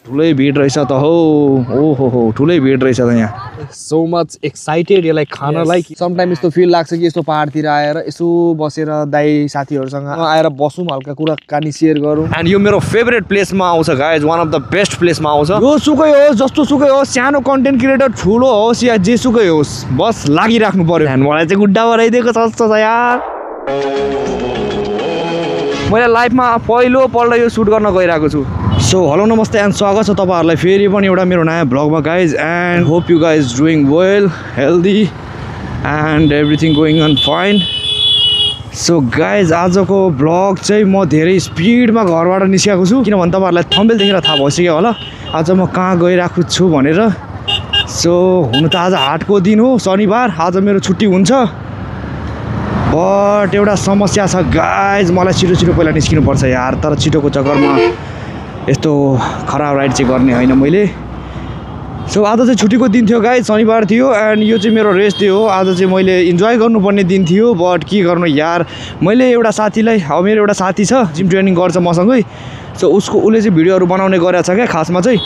ठुलै भिड रहेछ त हो ओहो ठुलै भिड रहेछ त यहाँ सो मच एक्साइटेड यसलाई खानलाई समटाइम यस्तो फिल लाग्छ कि यस्तो पहाडतिर आएर यसो बसेर दाइ साथीहरूसँग आएर बसौँ हल्का कुराकानी सेयर गरौँ एन्ड यो मेरो फेभरेट प्लेसमा आउँछ guys one of the best प्लेसमा आउँछ यो सुकै होस् जस्तो सुकै होस् सानो कन्टेन्ट क्रिएटर ठुलो होस् या जे सुकै होस् बस लागिराख्नु पर्यो एन्ड मलाई चाहिँ गुड्डा बनाइदिएको छ यार मैले लाइफमा पहिलोपल्ट यो सुट गर्न गइरहेको छु सो हेलो नमस्ते एन्ड स्वागत छ तपाईहरुलाई फेरि पनि एउटा मेरो नयाँ ब्लगमा guys and hope you guys doing well healthy and everything going on fine so guys आजको ब्लग चाहिँ म धेरै स्पिडमा घरबाट निस्केको छु किनभने तपाईहरुलाई थम्बनेल देखेर थाहा भइसक्यो होला आज म कहाँ गइरहेको छु भनेर सो हुन त आज हाटको दिन हो शनिबार आज मेरो छुट्टी हुन्छ बट एउटा समस्या छ गाइज मलाई छिटो छिटो पहिला निस्किनुपर्छ यार तर छिटोको चक्करमा यस्तो खराब राइड चाहिँ गर्ने होइन मैले सो आज चाहिँ छुट्टीको दिन थियो गाइज शनिबार थियो एन्ड यो चाहिँ मेरो रेस्ट डे हो आज चाहिँ मैले इन्जोय गर्नुपर्ने दिन थियो बट के गर्नु यार मैले एउटा साथीलाई अब मेरो एउटा साथी छ जिम ट्रेनिङ गर्छ मसँगै सो उसले चाहिँ भिडियोहरू बनाउने गरेको छ क्या खासमा चाहिँ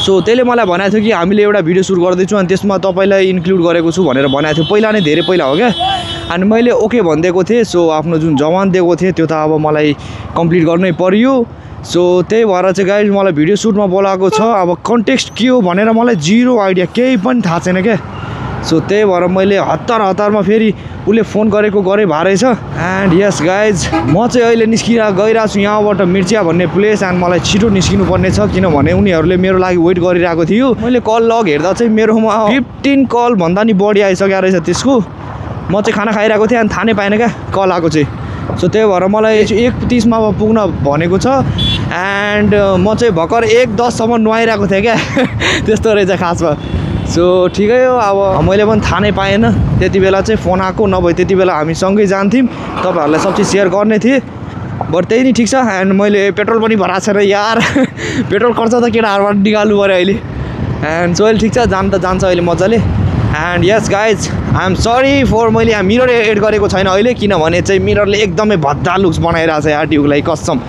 सो त्यसले मलाई भनेको थियो कि हामीले एउटा भिडियो सुट गर्दैछौँ अनि त्यसमा तपाईँलाई इन्क्लुड गरेको छु भनेर भनेको थियो पहिला नै धेरै पहिला हो क्या अनि मैले ओके भनिदिएको थिएँ सो आफ्नो जुन जवान दिएको थिएँ त्यो त अब मलाई कम्प्लिट गर्नै पर्यो सो त्यही भएर चाहिँ गाइज मलाई भिडियो सुटमा बोलाएको छ अब कन्टेक्स्ट के हो भनेर मलाई जिरो आइडिया केही पनि थाहा छैन क्या सो त्यही भएर मैले हतारमा फेरि उसले फोन गरेको गरे भएछ एन्ड यस गाइज म चाहिँ अहिले गइरहेको छु यहाँबाट मिर्चिया भन्ने प्लेस एन्ड मलाई छिटो निस्किनु पर्ने छ किनभने उनीहरूले मेरो लागि वेट गरिरहेको थियो मैले कल लग हेर्दा चाहिँ मेरोमा 15 कल भन्दा नि बढी आइसकेको रहेछ त्यसको म चाहिँ खाना खाइरहेको थिएँ अनि थाहा नै पाएन क्या कल आएको चाहिँ सो त्यही भएर मलाई 1:30मा पुग्न भनेको छ एन्ड म चाहिँ भर्खर 1:10सम्म नुहाइरहेको थिएँ क्या त्यस्तो रहेछ खासमा सो ठिकै हो अब मैले पनि थाहा नै पाएन त्यति बेला चाहिँ फोन आएको नभए त्यति बेला हामी सँगै जान्थ्यौँ तपाईँहरूलाई सब चिज सेयर गर्ने थिएँ बट त्यही नि ठिक छ एन्ड मैले पेट्रोल पनि भराएको छैन यार पेट्रोल खर्च त केटाहरूबाट निकाल्नु पऱ्यो अहिले एन्ड सो अहिले ठिक छ जान्छ अहिले मजाले and yes guys I am sorry for मैले यहाँ मिरर एड गरेको छैन अहिले किनभने चाहिँ मिररले एकदमै भद्दा लुक्स बनाइरहेको छ यार ट्युबलाई कसम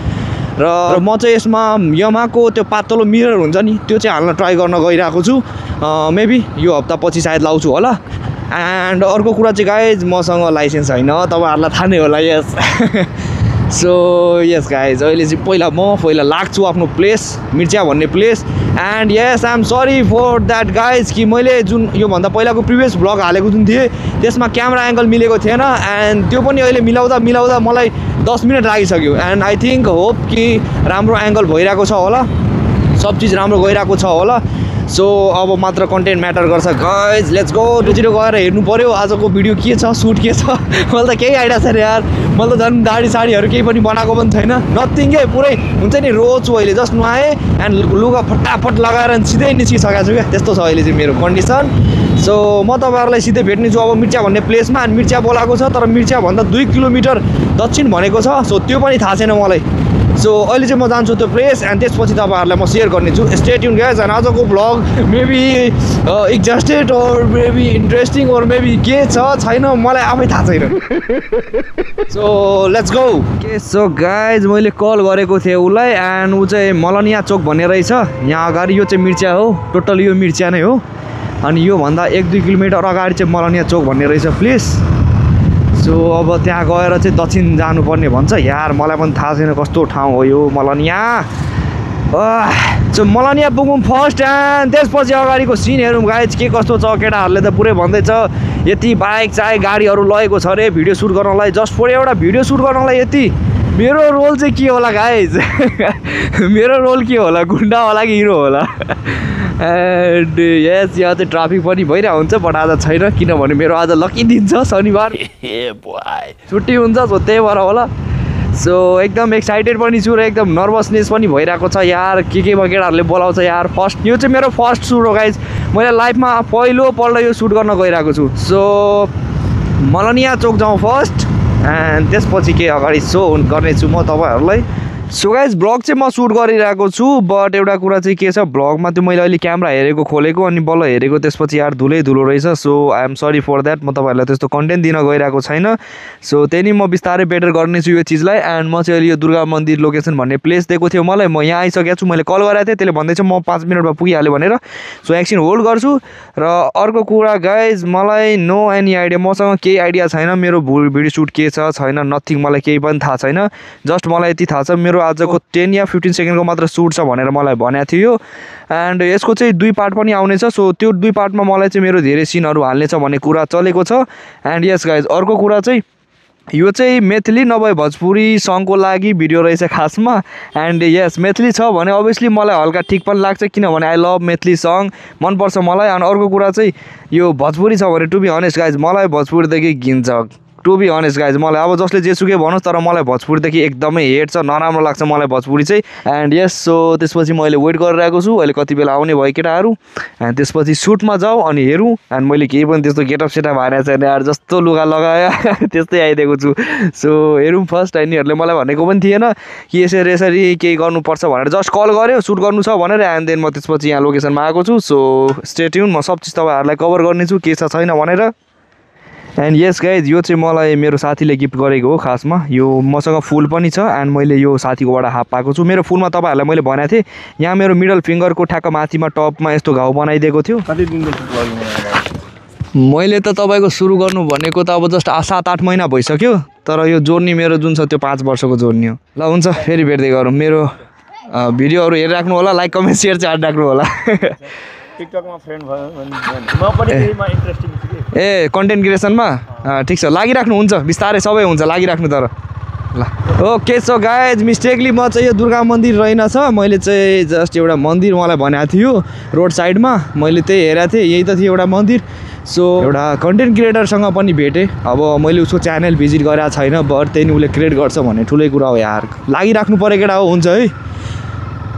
र म चाहिँ यसमा यमाको त्यो पातलो मिरर हुन्छ नि त्यो चाहिँ हाल्न ट्राई गर्न गइरहेको छु मेबी यो हप्तापछि सायद लाउँछु होला एन्ड अर्को कुरा चाहिँ गाइज मसँग लाइसेन्स छैन तपाईँहरूलाई थाहा नै होला यस सो यस गाइज अहिले चाहिँ पहिला लाग्छु आफ्नो प्लेस मिर्चिया भन्ने place and yes I am sorry for that guys कि मैले जुन योभन्दा पहिलाको प्रिभियस ब्लग हालेको जुन थिएँ त्यसमा क्यामेरा एङ्गल मिलेको थिएन एन्ड त्यो पनि अहिले मिलाउँदा मलाई 10 मिनट लागिसक्यो एन्ड आई थिङ्क होप कि राम्रो एङ्गल भइरहेको छ होला सब चिज राम्रो गइरहेको छ होला सो अब मात्र कन्टेन्ट म्याटर गर्छ गाइज लेट्स गो छिटो गएर हेर्नु पऱ्यो आजको भिडियो के छ सुट के छ मलाई त केही आइडिया छैन यार मैले त झन् दाडी साडीहरू केही पनि बनाएको पनि छैन नथिङ के पुरै हुन्छ नि रोज छु अहिले जस्ट नुहाएँ एन्ड लुगा फटाफट लगाएर सिधै निस्किसकेको छु क्या त्यस्तो छ अहिले चाहिँ मेरो कन्डिसन सो म तपाईँहरूलाई सिधै भेट्ने छु अब मिर्चिया भन्ने प्लेसमा अनि मिर्चिया बोलाएको छ तर मिर्चियाभन्दा 2 किलोमिटर दक्षिण भनेको छ सो त्यो पनि थाहा छैन मलाई सो अहिले चाहिँ म जान्छु त्यो प्लेस एन्ड त्यसपछि तपाईँहरूलाई म सेयर गर्नेछु स्टे ट्युन गाइज एन्ड आजको blog maybe exhausted or maybe interesting or maybe के छ छैन मलाई आफै थाहा छैन सो लेट्स गो के सो गाइज मैले कल गरेको थिएँ उसलाई एन्ड ऊ चाहिँ मलनिया चोक भन्ने रहेछ यहाँ अगाडि यो चाहिँ मिर्चिया हो टोटल यो मिर्चिया नै हो अनि योभन्दा 1-2 किलोमिटर अगाडि चाहिँ मलनिया चोक भन्ने रहेछ प्लेस सो अब त्यहाँ गएर चाहिँ दक्षिण जानुपर्ने भन्छ यार मलाई पनि थाहा छैन कस्तो ठाउँ हो यो मलनिया सो मलनिया पुगौँ फर्स्ट एन्ड त्यसपछि अगाडिको सिन हेरौँ गाइज के कस्तो छ केटाहरूले त पुरै भन्दैछ यति बाइक चाहे गाडीहरू लगेको छ अरे भिडियो सुट गर्नलाई जस्ट फर एउटा भिडियो सुट गर्नलाई यति मेरो रोल चाहिँ के होला गाइज मेरो रोल के होला गुन्डा होला कि हिरो होला एन्ड यस यहाँ चाहिँ ट्राफिक पनि भइरहेको हुन्छ बट आज छैन किनभने मेरो आज लकी दिन छ शनिबार छुट्टी हुन्छ सो त्यही भएर होला सो एकदम एक्साइटेड पनि छु र एकदम नर्भसनेस पनि भइरहेको छ यार केमा केटाहरूले बोलाउँछ यार फर्स्ट यो चाहिँ मेरो फर्स्ट सुट हो गाइज मैले लाइफमा पहिलोपल्ट यो सुट गर्न गइरहेको छु सो मलनिया चोक जाउँ फर्स्ट एन्ड त्यसपछि के अगाडि सो गर्नेछु म तपाईँहरूलाई सो गाइज ब्लग चाहिँ म सुट गरिरहेको छु बट एउटा कुरा चाहिँ के छ ब्लगमा त्यो मैले अहिले क्यामेरा हेरेको खोलेको अनि बल्ल हेरेको त्यसपछि यार धुलै धुलो रहेछ so I am sorry for that म तपाईँहरूलाई त्यस्तो कन्टेन्ट दिन गइरहेको छैन सो त्यही नि म बिस्तारै बेटर गर्नेछु यो चिजलाई एन्ड म चाहिँ अहिले यो दुर्गा मन्दिर लोकेसन भन्ने प्लेस दिएको थियो मलाई म यहाँ आइसकेको छु मैले कल गरेको थिएँ त्यसले भन्दैछ म 5 मिनटमा पुगिहाल्यो भनेर सो एकछिन होल्ड गर्छु र अर्को कुरा गाइज मलाई नो एनी आइडिया मसँग केही आइडिया छैन मेरो भिडियो सुट के छ छैन नथिङ मलाई केही पनि थाहा छैन जस्ट मलाई यति थाहा छ मेरो आजको 10 या 15 सेकेन्डको मात्र सुट छ भनेर मलाई भनेको थियो एन्ड यसको चाहिँ 2 पार्ट पनि आउनेछ सो त्यो 2 पार्टमा मलाई चाहिँ मेरो धेरै सिनहरू हाल्नेछ भन्ने कुरा चलेको छ एन्ड यस गाइज अर्को कुरा चाहिँ यो चाहिँ मैथिली नभए भोजपुरी सङको लागि भिडियो रहेछ खासमा एन्ड यस मैथिली छ भने अभियसली मलाई हल्का ठिक पनि लाग्छ किनभने आई लभ मैथिली सङ मनपर्छ मलाई अनि अर्को कुरा चाहिँ यो भोजपुरी छ भने टु बी अनेस्ट गाइज मलाई भोजपुरीदेखि घिन्छ टु बी अनेस्ट गाइज मलाई अब जसले जेसुकै भनोस् तर मलाई भोजपुरीदेखि एकदमै हेट छ नराम्रो लाग्छ मलाई भोजपुरी चाहिँ एन्ड यस सो त्यसपछि मैले वेट गरिरहेको छु अहिले कति बेला आउने भयो केटाहरू एन्ड त्यसपछि सुटमा जाउँ अनि हेरौँ एन्ड मैले केही पनि त्यस्तो गेटअप सेटअप हानेको छैन यार जस्तो लुगा लगायो त्यस्तै आइदिएको छु सो हेरौँ फर्स्ट यिनीहरूले मलाई भनेको पनि थिएन कि यसरी यसरी केही गर्नुपर्छ भनेर जस्ट कल गऱ्यो सुट गर्नु छ भनेर एन्ड देन म त्यसपछि यहाँ लोकेसनमा आएको छु सो स्टे ट्युन म सब चिज तपाईँहरूलाई कभर गर्नेछु के छ छैन भनेर एन्ड यस गाइज यो चाहिँ मलाई मेरो साथीले गिफ्ट गरेको हो खासमा यो मसँग फुल पनि छ एन्ड मैले यो साथीकोबाट हाफ पाएको छु मेरो फुलमा तपाईँहरूलाई मैले भनेको थिएँ यहाँ मेरो मिडल फिङ्गरको ठ्याक्क माथिमा टपमा यस्तो घाउ बनाइदिएको थियो कति दिनको मैले त तपाईँको सुरु गर्नु भनेको त अब जस्ट 7-8 महिना भइसक्यो तर यो जोर्नी मेरो जुन छ त्यो 5 वर्षको जोर्नी हो ल हुन्छ फेरि भेट्दै गरौँ मेरो भिडियोहरू हेरिराख्नु होला लाइक कमेन्ट सेयर चाहिँ हालिराख्नु होला टिकटकमा फ्रेन्ड भयो म पनि त्यसमा इन्ट्रेस्टिङ छु कि ए कन्टेन्ट क्रिएसनमा ठिक छ लागिराख्नु हुन्छ बिस्तारै सबै हुन्छ लागिराख्नु तर ल ओके सो गाइज मिस्टेकली म चाहिँ यो दुर्गा मन्दिर रहेनछ मैले चाहिँ जस्ट एउटा मन्दिर मलाई भनेको थियो रोड साइडमा मैले त्यही हेरेको थिएँ यही त थियो एउटा मन्दिर सो एउटा कन्टेन्ट क्रिएटरसँग पनि भेटेँ अब मैले उसको च्यानल भिजिट गरेको छैन बट त्यही नि उसले क्रिएट गर्छ भन्ने ठुलै कुरा हो यार लागिराख्नु पऱ्यो केटा हो हुन्छ है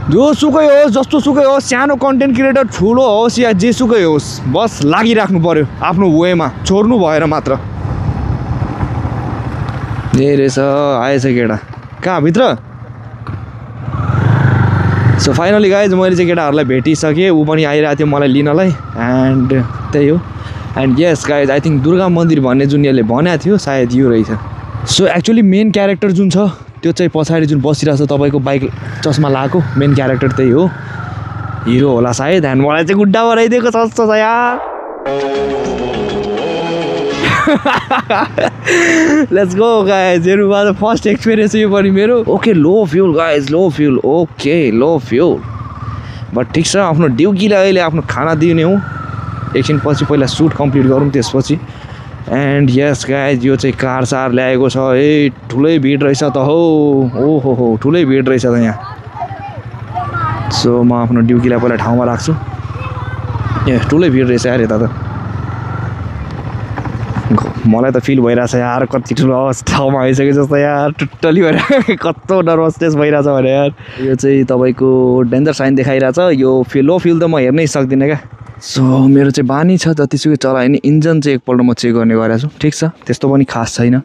जो सुकै होस् जस्तो सुकै होस् सानो कन्टेन्ट क्रिएटर ठुलो होस् या जे सुकै होस् बस लागिराख्नु पऱ्यो आफ्नो वेमा छोड्नु भएर मात्र ए रहेछ आएछ केटा कहाँ भित्र सो फाइनली गाइज मैले चाहिँ केटाहरूलाई भेटिसकेँ ऊ पनि आइरहेको थियो मलाई लिनलाई एन्ड त्यही हो and yes guys I think Durga मन्दिर भन्ने जुन यसले भनेको थियो सायद यो रहेछ सो एक्चुअली मेन क्यारेक्टर जुन छ त्यो चाहिँ पछाडि जुन बसिरहेको छ तपाईँको बाइक चस्मा लगाएको मेन क्यारेक्टर त्यही हो हिरो होला सायद एन्ड मलाई चाहिँ गुड्डा बनाइदिएको जस्तो छ यार लेट्स गो गाइज हेर्नुमा त फर्स्ट एक्सपिरियन्स यो पनि मेरो okay low fuel guys low fuel okay low fuel but ठिक छ आफ्नो ड्युटीलाई अहिले आफ्नो खाना दिने हो एकछिन पछि पहिला सुट कम्प्लिट गरौँ त्यसपछि एन्ड यस गाइज यो चाहिँ कार सार ल्याएको छ ए ठुलै भिड रहेछ त हो ठुलै भिड रहेछ त यहाँ सो म आफ्नो ड्युटीलाई पहिला ठाउँमा राख्छु ए ठुलै भिड रहेछ यार यता त मलाई त फिल भइरहेछ यार कति ठुलो ठाउँमा आइसक्यो जस्तो यार टुट्टली भएर कस्तो नर्भसनेस भइरहेछ भने यार यो चाहिँ तपाईँको डेन्जर साइन देखाइरहेछ यो लो फिल त म हेर्नै सक्दिनँ क्या सो मेरो चाहिँ बानी छ जतिसुकै चलायो भने इन्जन चाहिँ एकपल्ट म चेक गर्ने गरेको छु ठिक छ त्यस्तो पनि खास छैन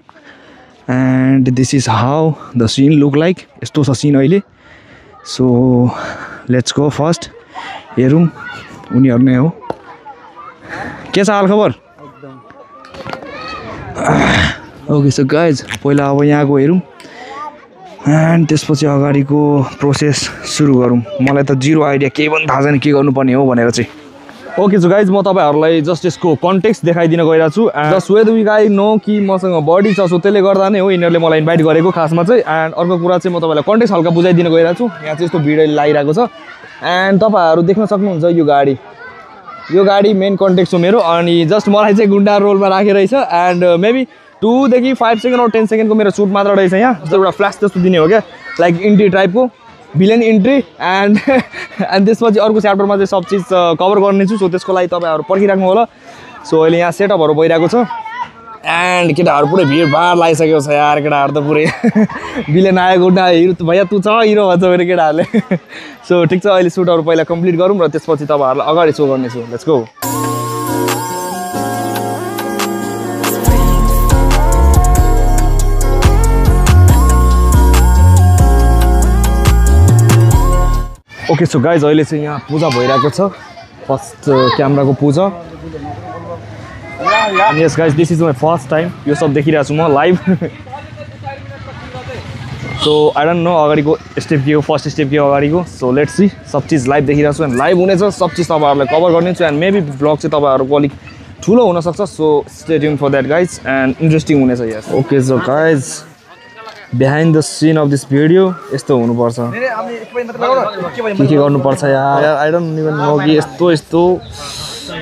and this is how the scene look like यस्तो छ सिन अहिले सो लेट्स गो फर्स्ट हेरौँ उनीहरू नै हो के छ हालखबर ओके सो गाइज पहिला अब यहाँको हेरौँ एन्ड त्यसपछि अगाडिको प्रोसेस सुरु गरौँ मलाई त जिरो आइडिया केही पनि थाहा छैन के गर्नुपर्ने हो भनेर चाहिँ ओके सो गाइज म तपाईँहरूलाई जस्ट यसको कन्टेक्स्ट देखाइदिन गइरहेको छु एन्ड जस्ट वेद वी गाई नो कि मसँग बडी छ सो त्यसले गर्दा नै हो यिनीहरूले मलाई इन्भाइट गरेको खासमा चाहिँ एन्ड अर्को कुरा चाहिँ म तपाईँलाई कन्टेक्स्ट हल्का बुझाइदिन गइरहेको छु यहाँ चाहिँ यस्तो भिड लागिरहेको छ एन्ड तपाईँहरू देख्न सक्नुहुन्छ यो गाडी मेन कन्टेक्स्ट हो मेरो अनि जस्ट मलाई चाहिँ गुन्डा रोलमा राखेर रहेछ एन्ड मेबी 2 देखि 5 सेकेन्ड और 10 सेकेन्डको मेरो सुट मात्र रहेछ यहाँ जस्तो एउटा फ्ल्यास जस्तो दिने हो क्या लाइक इन्ट्री टाइपको भिलेन इन्ट्री एन्ड त्यसपछि अर्को च्याप्टरमा चाहिँ सब चिज कभर गर्नेछु सो त्यसको लागि तपाईँहरू पर्खिराख्नु होला सो अहिले यहाँ सेटअपहरू भइरहेको छ एन्ड केटाहरू पुरै भिडभाड लागिसकेको छ यार केटाहरू त पुरै भिलेन आयो गुन्डा हिरो भैया तू छ हिरो भन्छ मेरो केटाहरूले सो ठिक छ अहिले सुटहरू पहिला कम्प्लिट गरौँ र त्यसपछि तपाईँहरूलाई अगाडि सो गर्नेछु let's go okay so guys अहिले चाहिँ यहाँ पूजा भइरहेको छ फर्स्ट क्यामेराको पूजा yes guys this is my first time यो सब देखिरहेको छु म live so I don't know अगाडिको स्टेप के हो फर्स्ट स्टेप के हो अगाडिको सो लेट्स सी सब चिज लाइभ देखिरहेको छु एन्ड लाइभ हुनेछ सब चिज तपाईँहरूलाई कभर गरिदिन्छु एन्ड मेबी ब्लग चाहिँ तपाईँहरूको अलिक ठुलो हुनसक्छ so stay tuned for that guys and interesting हुनेछ yes okay so guys behind the scene of this video यस्तो हुनुपर्छ के गर्नुपर्छ यार आई डोन्ट इभन नो कि यस्तो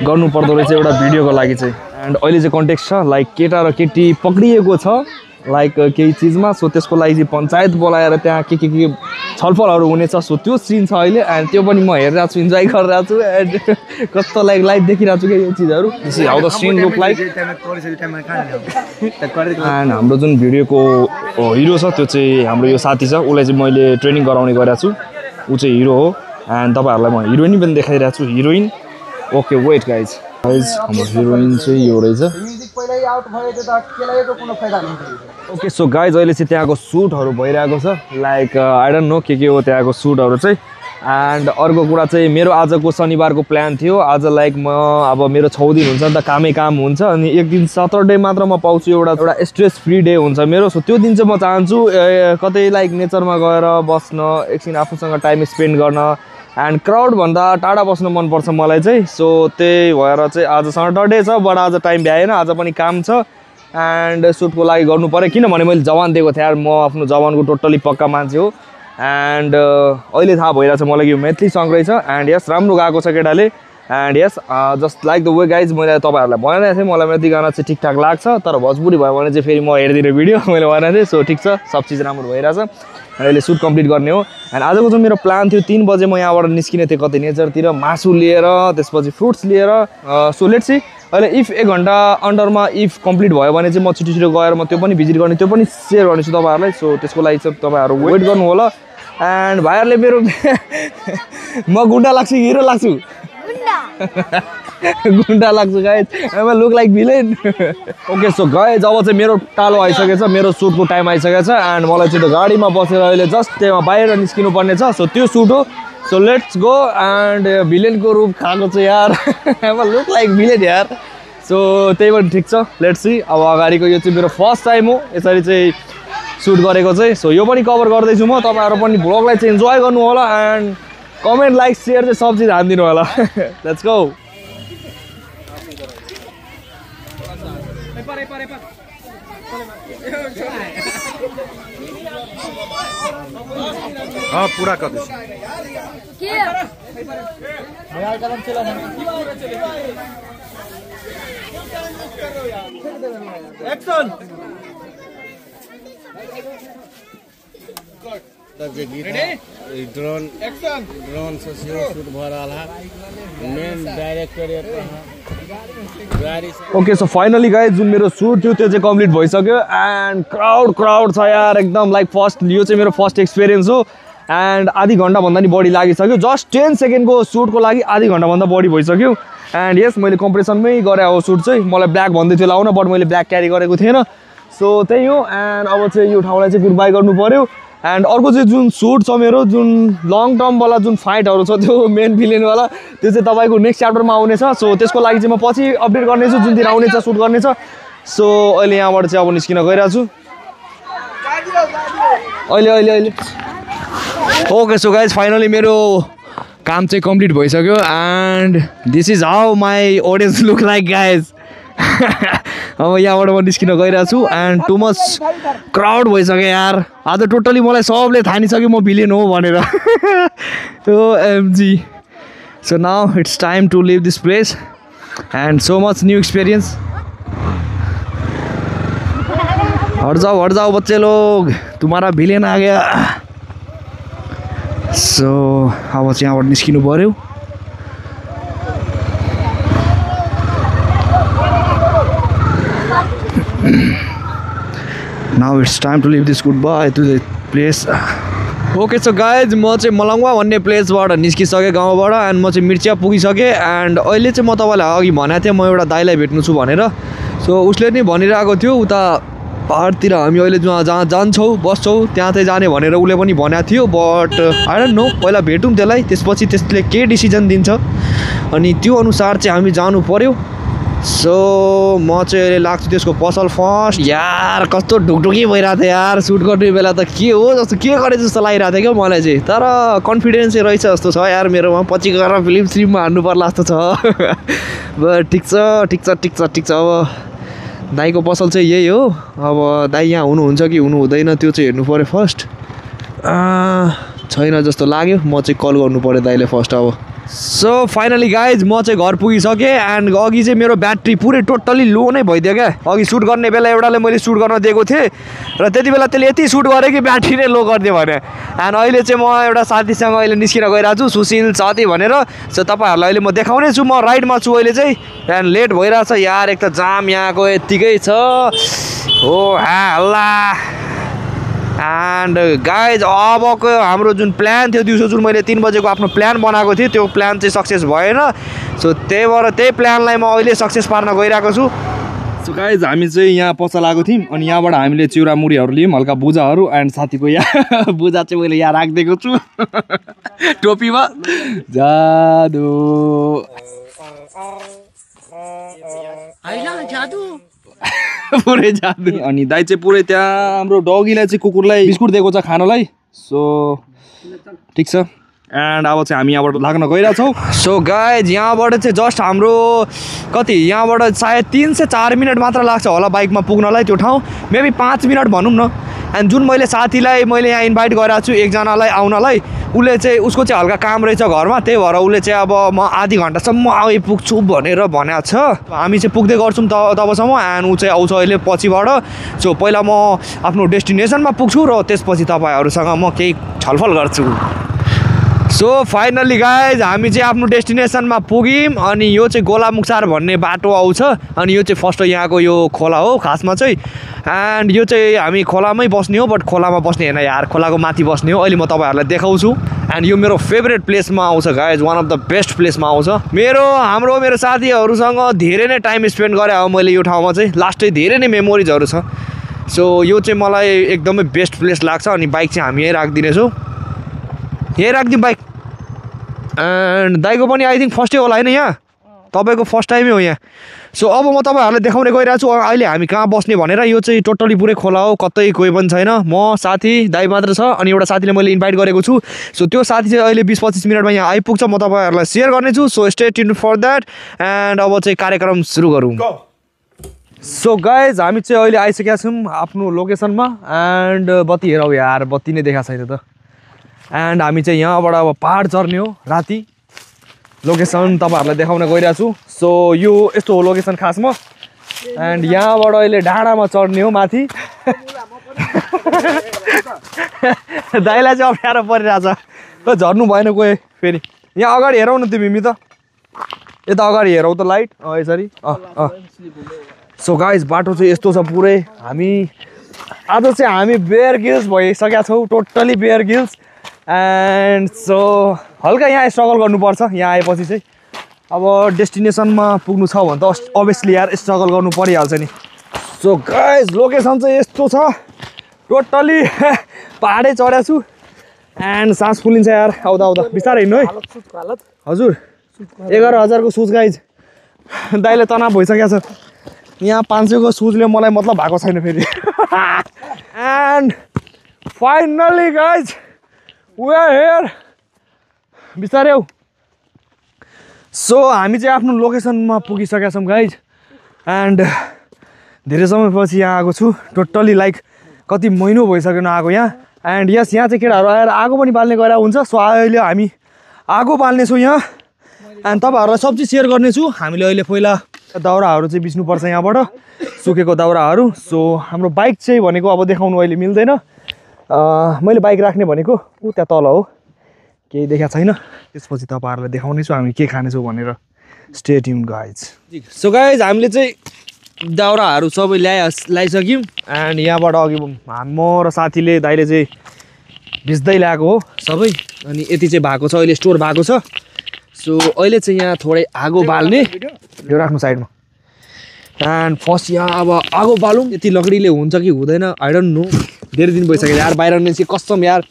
गर्नुपर्दो रहेछ एउटा भिडियोको लागि चाहिँ एन्ड अहिले चाहिँ कन्टेक्स्ट छ लाइक केटा र केटी पक्रिएको छ लाइक केही चिजमा सो त्यसको लागि चाहिँ पञ्चायत बोलाएर त्यहाँ के छलफलहरू हुनेछ सो त्यो सिन छ अहिले एन्ड त्यो पनि म हेरिरहेको छु इन्जोय गरिरहेको छु एन्ड कस्तो लाइक लाइभ देखिरहेको छु कि यो चिजहरू this is how the scene look like and हाम्रो जुन भिडियोको हिरो छ त्यो चाहिँ हाम्रो यो साथी छ उसलाई चाहिँ मैले ट्रेनिङ गराउने गरेको छु ऊ चाहिँ हिरो हो एन्ड तपाईँहरूलाई म हिरोइन पनि देखाइरहेको छु हिरोइन ओके वेट गाइज हाम्रो हिरोइन चाहिँ यो रहेछ ओके सो गाइज अहिले चाहिँ त्यहाँको सुटहरू भइरहेको छ लाइक आई डोन्ट नो के हो त्यहाँको सुटहरू चाहिँ एन्ड अर्को कुरा चाहिँ मेरो आजको शनिबारको प्लान थियो आज लाइक म अब मेरो 6 दिन हुन्छ नि त कामै काम हुन्छ अनि एक दिन सटरडे मात्र म पाउँछु एउटा स्ट्रेस फ्री डे हुन्छ मेरो सो त्यो दिन चाहिँ म चाहन्छु कतै लाइक नेचरमा गएर बस्न एकछिन आफूसँग टाइम स्पेन्ड गर्न एन्ड क्राउडभन्दा टाढा बस्नु मनपर्छ मलाई चाहिँ सो त्यही भएर चाहिँ आज सटरडे छ बट आज टाइम भ्याएन आज पनि काम छ एन्ड सुटको लागि गर्नु पऱ्यो किनभने मैले जवान दिएको थिएँ यार म आफ्नो जवानको टोटली पक्का मान्छे हो एन्ड अहिले थाहा भइरहेछ मलाई यो मैथिली सङ्ग रहेछ एन्ड यस राम्रो गाएको छ केटाले and yes just like the way guys मैले तपाईँहरूलाई भनिरहेको थिएँ मलाई मैथिली गाना चाहिँ ठिकठाक लाग्छ तर भोजपुरी भयो भने चाहिँ फेरि म हेरिदिने भिडियो मैले भनेको थिएँ सो ठिक छ सब चिज राम्रो भइरहेछ अहिले सुट कम्प्लिट गर्ने हो एन्ड आजको जुन मेरो प्लान थियो 3 बजे म यहाँबाट निस्किने थिएँ कतै नेचरतिर मासु लिएर त्यसपछि फ्रुट्स लिएर सो लेट्स सी अहिले इफ 1 घन्टा अन्डरमा इफ कम्प्लिट भयो भने चाहिँ म छिटो गएर म त्यो पनि भिजिट गर्ने त्यो पनि सेयर गर्नेछु तपाईँहरूलाई सो त्यसको लागि चाहिँ तपाईँहरू वेट गर्नु होला एन्ड भाइहरूले मेरो म गुन्डा लाग्छु हिरो लाग्छु गुन्डा लाग्छु guys I look like villain okay so guys अब चाहिँ मेरो टालो आइसकेछ मेरो सुटको टाइम आइसकेछ एन्ड मलाई चाहिँ त्यो गाडीमा बसेर अहिले जस्ट त्यहाँ बाहिर निस्किनु पर्ने छ सो त्यो सुट हो सो लेट्स गो एन्ड भिलेनको रूप खाएको छ यार आई लुक लाइक भिलेन यार सो त्यही पनि ठिक छ लेट्स सी अब अगाडिको यो चाहिँ मेरो फर्स्ट टाइम हो यसरी चाहिँ सुट गरेको चाहिँ सो यो पनि कभर गर्दैछु म तपाईँहरू पनि भ्लगलाई चाहिँ इन्जोय गर्नु होला एन्ड कमेन्ट लाइक सेयर चाहिँ सब चिज हानिदिनु होला लेट्स गो पूरा कर they action drone say shoot भ रहा है main director okay so finally guys जुन मेरो सुट थियो त्यो चाहिँ कम्प्लिट भइसक्यो एन्ड क्राउड छ यार एकदम लाइक फर्स्ट यो चाहिँ मेरो फर्स्ट एक्सपिरियन्स हो एन्ड आधी घन्टाभन्दा नि बढी लागिसक्यो जस्ट 10 सेकेन्डको सुटको लागि आधी घन्टाभन्दा बढी भइसक्यो एन्ड यस मैले कम्पिटिसनमै गरेँ हो सुट चाहिँ मलाई ब्ल्याक भन्दै थियो लाउन बट मैले ब्ल्याक क्यारी गरेको थिएन सो त्यही हो एन्ड अब चाहिँ यो ठाउँलाई चाहिँ गुड बाई गर्नु पऱ्यो एन्ड अर्को चाहिँ जुन सुट छ मेरो जुन लङ टर्मवाला जुन फाइटहरू छ त्यो मेन भिलेनवाला त्यो चाहिँ तपाईँको नेक्स्ट च्याप्टरमा आउनेछ सो त्यसको लागि चाहिँ म पछि अपडेट गर्नेछु जुन दिन आउनेछ सुट गर्नेछ सो अहिले यहाँबाट चाहिँ अब निस्किन गइरहेको छु अहिले ओके सो गाइज फाइनली मेरो काम चाहिँ कम्प्लिट भइसक्यो and this is how my audience look like guys अब यहाँबाट म निस्किन गइरहेको छु एन्ड टु मच क्राउड भइसक्यो यार आज टोटली मलाई सबले थानिसक्यो म भिलेन हो भनेर एमजी so now it's time to leave this place and so much new experience हट जाओ बच्चे लोग तुम्हारा भिलेन आ गया सो अब चाहिँ यहाँबाट निस्किनु पऱ्यो Now it's time to leave this goodbye to the place. Okay, so guys, म चाहिँ मलङ्वा भन्ने प्लेसबाट निस्किसकेँ गाउँबाट एन्ड म चाहिँ मिर्चिया पुगिसकेँ एन्ड अहिले चाहिँ म तपाईँलाई अघि भनेको थिएँ म एउटा दाइलाई भेट्नु छु भनेर सो उसले नि भनिरहेको थियो उता पाहाडतिर हामी अहिले जहाँ जान्छौँ बस्छौँ त्यहाँ चाहिँ जाने भनेर उसले पनि भनेको थियो बट आई डोन्ट नो पहिला भेटौँ त्यसलाई त्यसपछि त्यसले के डिसिजन दिन्छ अनि त्यो अनुसार चाहिँ हामी जानु पर्यो सो म चाहिँ अहिले लाग्छु त्यसको पसल फर्स्ट यार कस्तो ढुकढुकी भइरहेको थियो यार सुट गर्ने बेला त के हो जस्तो के गरे जस्तो लागिरहेको थियो क्या मलाई चाहिँ तर कन्फिडेन्स चाहिँ रहेछ जस्तो छ यार मेरोमा पछि गएर फिल्ममा हान्नु पर्ला जस्तो छ बट ठिक छ अब दाइको पसल चाहिँ यही हो अब दाइ यहाँ हुनुहुन्छ कि हुनु हुँदैन त्यो चाहिँ हेर्नु पऱ्यो फर्स्ट छैन जस्तो लाग्यो म चाहिँ कल गर्नु पऱ्यो दाइले फर्स्ट अब सो फाइनली गाइज म चाहिँ घर पुगिसकेँ एन्ड अघि चाहिँ मेरो ब्याट्री पुरै टोटल्ली लो नै भइदियो क्या अघि सुट गर्ने बेला एउटाले मैले सुट गर्न दिएको थिएँ र त्यति बेला त्यसले यति सुट गर्यो कि ब्याट्री नै लो गरिदियो भने एन्ड अहिले चाहिँ म एउटा साथीसँग अहिले निस्किन गइरहेको छु सुशील साथी भनेर सो तपाईँहरूलाई अहिले म देखाउने छु म राइडमा छु अहिले चाहिँ एन्ड लेट भइरहेछ यार एक त जाम यहाँको यत्तिकै छ हो हल्ला एन्ड गाइज अबको हाम्रो जुन प्लान थियो दिउँसो जुन मैले 3 बजेको आफ्नो प्लान बनाएको थिएँ त्यो प्लान चाहिँ सक्सेस भएन सो त्यही भएर त्यही प्लानलाई म अहिले सक्सेस पार्न गइरहेको छु सो गाइज हामी चाहिँ यहाँ पसल आएको थियौँ अनि यहाँबाट हामीले चिउरा मुढीहरू लियौँ हल्का बुजाहरू एन्ड साथीको यहाँ बुजा चाहिँ मैले यहाँ राखिदिएको छु टोपीमा जादु पुरै जादु अनि दाइ चाहिँ पुरै त्यहाँ हाम्रो डगीलाई चाहिँ कुकुरलाई बिस्कुट दिएको छ खानलाई सो ठिक छ एन्ड अब चाहिँ हामी यहाँबाट लाग्न गइरहेछौँ सो गाइज यहाँबाट चाहिँ जस्ट हाम्रो कति यहाँबाट सायद 3 से 4 मिनट मात्र लाग्छ होला बाइकमा पुग्नलाई त्यो ठाउँ मेबी 5 मिनट भनौँ न एन्ड जुन मैले साथीलाई मैले यहाँ इन्भाइट गरेको छु एकजनालाई आउनलाई उसले चाहिँ उसको चाहिँ हल्का काम रहेछ घरमा त्यही भएर उसले चाहिँ अब म आधी घन्टासम्म आइपुग्छु भनेर भनेको छ हामी चाहिँ पुग्दै गर्छौँ तबसम्म एन्ड ऊ चाहिँ आउँछ अहिले पछिबाट सो पहिला म आफ्नो डेस्टिनेसनमा पुग्छु र त्यसपछि तपाईँहरूसँग म केही छलफल गर्छु सो फाइनल्ली गाइज हामी चाहिँ आफ्नो डेस्टिनेसनमा पुग्यौँ अनि यो चाहिँ गोलामुक्सार भन्ने बाटो आउँछ अनि यो चाहिँ फर्स्ट यहाँको यो खोला हो खासमा चाहिँ एन्ड यो चाहिँ हामी खोलामै बस्ने हो बट खोलामा बस्ने होइन यार खोलाको माथि बस्ने हो अहिले म तपाईँहरूलाई देखाउँछु एन्ड यो मेरो फेभरेट प्लेसमा आउँछ guys one of the best प्लेसमा आउँछ मेरो साथीहरूसँग धेरै नै टाइम स्पेन्ड गरेँ हो मैले यो ठाउँमा चाहिँ लास्टै धेरै नै मेमोरिजहरू छ सो यो चाहिँ मलाई एकदमै बेस्ट प्लेस लाग्छ अनि बाइक चाहिँ हामी यहीँ राखिदिनेछौँ यहीँ राखिदिउँ बाइक एन्ड दाइको पनि आई थिङ्क फर्स्टै होला होइन यहाँ तपाईँको फर्स्ट टाइमै हो यहाँ सो अब म तपाईँहरूलाई देखाउने गइरहेको छु अहिले हामी कहाँ बस्ने भनेर यो चाहिँ टोटली पुरै खोला हो कतै कोही पनि छैन म साथी दाइ मात्र छ अनि एउटा साथीले मैले इन्भाइट गरेको छु सो त्यो साथी चाहिँ अहिले 20-25 मिनटमा यहाँ आइपुग्छ म तपाईँहरूलाई सेयर गर्नेछु so stay tuned for that and अब चाहिँ कार्यक्रम सुरु गरौँ सो गाइज हामी चाहिँ अहिले आइसकेका छौँ आफ्नो लोकेसनमा एन्ड बत्ती हेरौँ यार बत्ती नै देखाएको छैन त एन्ड हामी चाहिँ यहाँबाट अब पहाड चढ्ने हो राति लोकेसन तपाईँहरूलाई देखाउन गइरहेको छु सो यो यस्तो हो लोकेसन खासमा एन्ड यहाँबाट अहिले डाँडामा चढ्ने हो माथि दाइलाई चाहिँ अप्ठ्यारो परिरहेछ झर्नु भएन कोही फेरि यहाँ अगाडि हेरौ न तिमी त यता अगाडि हेरौ त लाइट यसरी सो गाइज बाटो चाहिँ यस्तो छ पुरै हामी आज चाहिँ हामी बेयर गिल्स भइसकेका छौँ totally Bear Grylls and so हल्का यहाँ स्ट्रगल गर्नुपर्छ यहाँ आएपछि चाहिँ अब डेस्टिनेसनमा पुग्नु छ भने त अभियसली यार स्ट्रगल गर्नु परिहाल्छ नि सो गाइज लोकेसन चाहिँ यस्तो छ टोटली पहाडै चढेको छु एन्ड सास फुलिन्छ यार आउँदा बिस्तारै हिँड्नु है हजुर 11,000 को सुज गाइज दाइले तनाव भइसकेको छ यहाँ 500 को सुजले मलाई मतलब भएको छैन फेरि and finally guys we are here बिस्तारै हौ सो हामी चाहिँ आफ्नो लोकेसनमा पुगिसकेका छौँ गाइज एन्ड धेरै समयपछि यहाँ आएको छु टोटली लाइक कति महिना भइसक्यो नआएको यहाँ एन्ड यस यहाँ चाहिँ केटाहरू आएर आगो पनि बाल्ने गरेर हुन्छ सो अहिले हामी आगो बाल्नेछौँ यहाँ एन्ड तपाईँहरूलाई सब चिज सेयर गर्नेछु हामीले अहिले पहिला दाउराहरू चाहिँ बिच्नुपर्छ यहाँबाट सुकेको दाउराहरू सो हाम्रो बाइक चाहिँ भनेको अब देखाउनु अहिले मिल्दैन मैले बाइक राख्ने भनेको ऊ त्यहाँ तल हो केही देखाएको छैन त्यसपछि तपाईँहरूलाई देखाउनेछु हामी के खानेछौँ भनेर stay tune guys so guys हामीले चाहिँ दाउराहरू सबै ल्याइसक्यौँ एन्ड यहाँबाट अघि म र साथीले दाइले चाहिँ भिज्दै ल्याएको हो सबै अनि यति चाहिँ भएको छ अहिले स्टोर भएको छ सो अहिले चाहिँ यहाँ थोरै आगो बाल्ने यो राख्नु साइडमा एन्ड फर्स्ट यहाँ अब आगो बालौँ यति लकडीले हुन्छ कि हुँदैन आई डोन्ट नो धेरै दिन भइसक्यो यार बाहिर निस्के कसम यार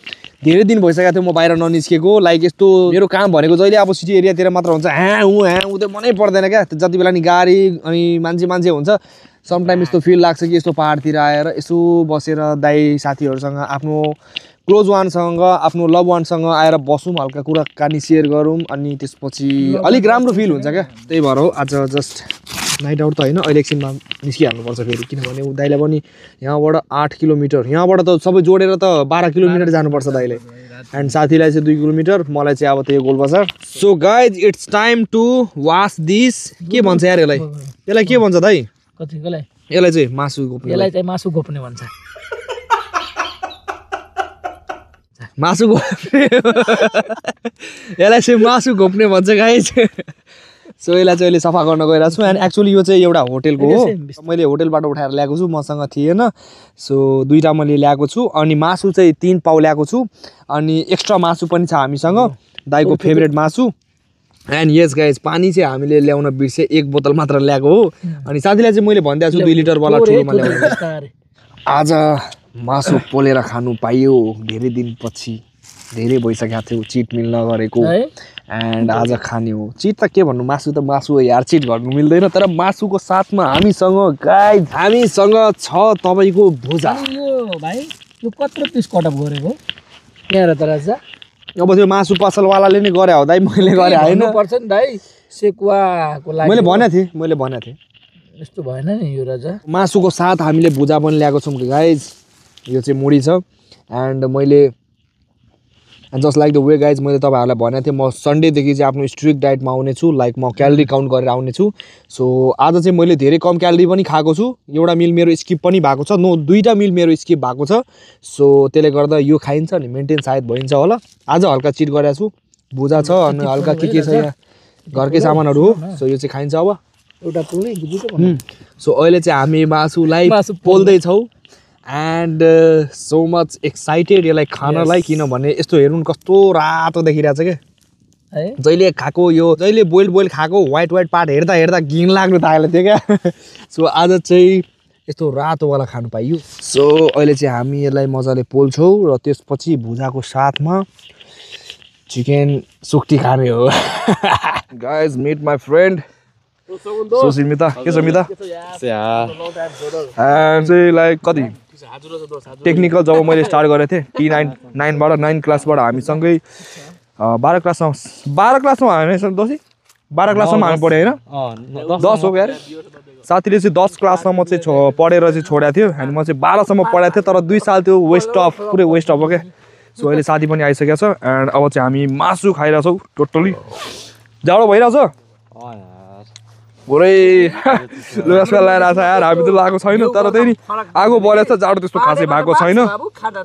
धेरै दिन भइसकेको थियो म बाहिर ननिस्केको लाइक यस्तो मेरो काम भनेको जहिले अब सिटी एरियातिर मात्र हुन्छ ह्याँ उ त मनै पर्दैन क्या जति बेला नि गाडी अनि मान्छे हुन्छ समटाइम यस्तो फिल लाग्छ कि यस्तो पाहाडतिर आएर यसो बसेर दाइ साथीहरूसँग आफ्नो क्लोज वानसँग आफ्नो लभ वानसँग आएर बसौँ हल्का कुराकानी सेयर गरौँ अनि त्यसपछि अलिक राम्रो फिल हुन्छ क्या त्यही भएर हो आज जस्ट नाइट आउट त होइन अहिले एकछिनमा निस्किहाल्नुपर्छ फेरि किनभने ऊ दाइलाई पनि यहाँबाट 8 किलोमिटर यहाँबाट त सबै जोडेर त 12 किलोमिटर जानुपर्छ दाइले एन्ड साथीलाई चाहिँ 2 किलोमिटर मलाई चाहिँ अब त्यही Golbazar so guys it's time to wash this के भन्छ यार यसलाई के भन्छ दाइ कतिकोलाई यसलाई चाहिँ मासु गोप्ने यसलाई चाहिँ मासु गोप्ने भन्छ मासु गोप्ने यसलाई चाहिँ मासु घोप्ने भन्छ गाइज सो यसलाई चाहिँ अहिले सफा गर्न गइरहेको छु एन्ड एक्चुअली यो चाहिँ एउटा होटेलको हो मैले होटेलबाट उठाएर ल्याएको छु मसँग थिएन सो 2टा मैले ल्याएको छु अनि मासु चाहिँ 3 पाउ ल्याएको छु अनि एक्स्ट्रा मासु पनि छ हामीसँग दाइको फेभरेट मासु एन्ड यस गाइज पानी चाहिँ हामीले ल्याउन बिर्से 1 बोतल मात्र ल्याएको हो अनि साथीलाई चाहिँ मैले भनिदिएको छु 2 लिटरवाला ठुलोमा ल्याउनु आज मासु पोलेर खानु पाइयो धेरै दिनपछि धेरै भइसकेको थियो चिट मिल्न गरेको एन्ड आज खाने हो चिट त के भन्नु मासु त मासु हो यार चिट गर्नु मिल्दैन तर मासुको साथमा हामीसँग गाइज हामीसँग छ तपाईँको भुजा यो भाइ यो कत्रो पिस कटअप गरेको यहाँ त राजा अब त्यो मासु पसलवालाले नै गरे हो दाइ मैले गरे होइन पर्छ नि दाइ सेकुवाको लागि मैले भनेको थिएँ यस्तो भएन नि यो राजा मासुको साथ हामीले भुजा पनि ल्याएको छौँ गाइज यो चाहिँ मुडी छ एन्ड मैले just like the way guys मैले तपाईँहरूलाई भनेको थिएँ म सन्डेदेखि चाहिँ आफ्नो स्ट्रिक्ट डाइटमा आउनेछु लाइक म क्यालोरी काउन्ट गरेर आउनेछु सो आज चाहिँ मैले धेरै कम क्यालोरी पनि खाएको छु एउटा मिल मेरो स्किप पनि भएको छ 2टा मिल मेरो स्किप भएको छ सो त्यसले गर्दा यो खाइन्छ नि मेन्टेन सायद भइन्छ होला आज हल्का चिट गरेको छु भुजा छ अनि हल्का के छ यहाँ घरकै सामानहरू हो सो यो चाहिँ खाइन्छ अब एउटा पुरै सो अहिले चाहिँ हामी मासुलाई पोल्दैछौँ एन्ड सो मच एक्साइटेड यसलाई खानलाई किनभने यस्तो हेर्नु कस्तो रातो देखिरहेछ क्या जहिले खाएको यो जहिले बोइल खाएको व्हाइट पार्ट हेर्दा घिन लाग्नु थालेको थियो क्या सो आज चाहिँ यस्तो रातोवाला खानु पाइयो सो अहिले चाहिँ हामी यसलाई मजाले पोल्छौँ र त्यसपछि भुजाको साथमा चिकन सुक्टी खाने हो guys meet my friend Susmita के छ मिता एन्ड चाहिँ लाइक कति टेक्निकल जब मैले स्टार्ट गरेको थिएँ T9बाट 9 क्लासबाट हामीसँगै 12 क्लासमा हामी 12 क्लाससम्म हामी पढ्यो होइन 10 हो यार साथीले चाहिँ 10 क्लाससम्म चाहिँ पढेर चाहिँ छोडेको थियो अनि म चाहिँ 12सम्म पढाएको थिएँ तर 2 साल त्यो पुरै वेस्ट अफ हो क्या सो अहिले साथी पनि आइसकेको छ एन्ड अब चाहिँ हामी मासु खाइरहेछौँ टोटली जाडो भइरहेछ पुरै लुगासुगा लगाएर आएको छ यार हामी त लगाएको छैन तर त्यही नि आगो बलेछ जाडो त्यस्तो खासै भएको छैन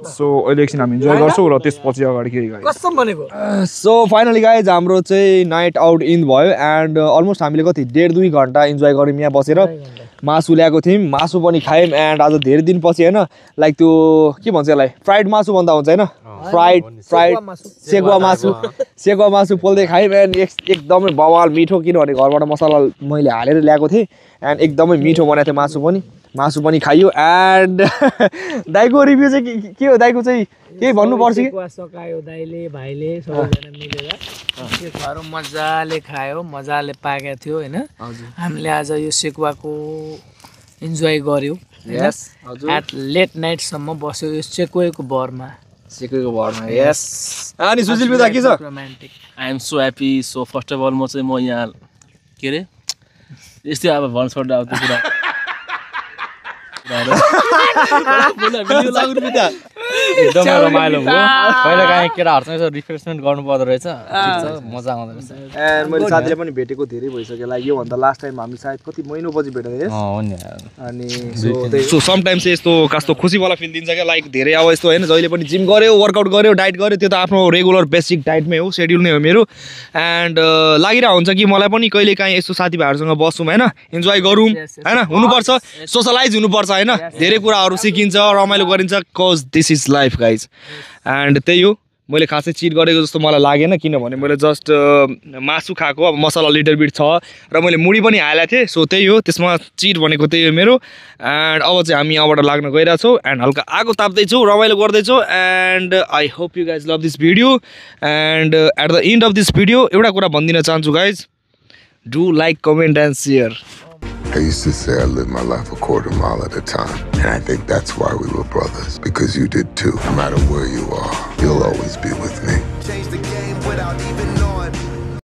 सो अहिले एकछिन हामी इन्जोय गर्छौँ र त्यसपछि अगाडि के सो फाइनली गाइज हाम्रो चाहिँ नाइट आउट इन भयो एन्ड अलमोस्ट हामीले कति 1.5-2 घन्टा इन्जोय गऱ्यौँ यहाँ बसेर मासु ल्याएको थियौँ मासु पनि खायौँ एन्ड आज धेरै दिनपछि होइन लाइक त्यो के भन्छ यसलाई फ्राइड मासु भन्दा हुन्छ होइन फ्राइड सेकुवा मासु पोल्दै खायौँ एन्ड एकदमै बवाल मिठो किनभने घरबाट मसला मैले हालेर ल्याएको थिएँ एन्ड एकदमै मिठो बनाएको थिएँ मासु पनि खाइयो एन्ड दाइको रिभ्यू चाहिँ के हो दाइको चाहिँ केही भन्नुपर्छ कि सकायो दाइले भाइले सबैजना मिलेर सेकुवाहरू मजाले खायो मजाले पाकेको थियो होइन हामीले आज यो सेकुवाको इन्जोय गर्यो एट लेट नाइटसम्म बस्यो यो सेकुवाको भरमा यस अनि सुशील बिदा के छ romantic I am so happy so first of all म यहाँ के अरे यस्तै अब भन्न छोड्दा अब त्यो कुरा एकदमै रमाइलो भयो कहिले काहीँ केटाहरूसँग रिफ्रेसमेन्ट गर्नु पर्दो रहेछ मजा आउँदो रहेछ एन्ड मैले साथीले पनि भेटेको धेरै भइसक्यो लाइक योभन्दा लास्ट टाइम हामी सायद कति महिनोपछि भेटेको थियौँ अनि सो समटाइम्स यस्तो कस्तो खुसीवाला फिल दिन्छ क्या लाइक धेरै अब यस्तो होइन जहिले पनि जिम गऱ्यो वर्कआउट गऱ्यो डाइट गऱ्यो त्यो त आफ्नो रेगुलर बेसिक डाइटमै हो सेड्युल नै हो मेरो एन्ड लागिरहेको हुन्छ कि मलाई पनि कहिले काहीँ यस्तो साथीभाइहरूसँग बसौँ होइन इन्जोय गरौँ होइन हुनुपर्छ सोसलाइज हुनुपर्छ होइन धेरै कुराहरू सिकिन्छ रमाइलो गरिन्छ cause this is life guys and त्यही हो मैले खासै चिट गरेको जस्तो मलाई लागेन किनभने मैले जस्ट मासु खाएको अब मसला लिटर बिट छ र मैले मुडी पनि हालेको थिएँ सो त्यही हो त्यसमा चिट भनेको त्यही हो मेरो एन्ड अब चाहिँ हामी यहाँबाट लाग्न गइरहेछौँ एन्ड हल्का आगो ताप्दैछौँ रमाइलो गर्दैछौँ and I hope you guys love this video and at the end of this video एउटा कुरा भनिदिन चाहन्छु guys do like comment and share I used to say I lived my life a quarter mile at a time. And I think that's why we were brothers. Because you did too. No matter where you are, you'll always be with me. Change the game without even knowing.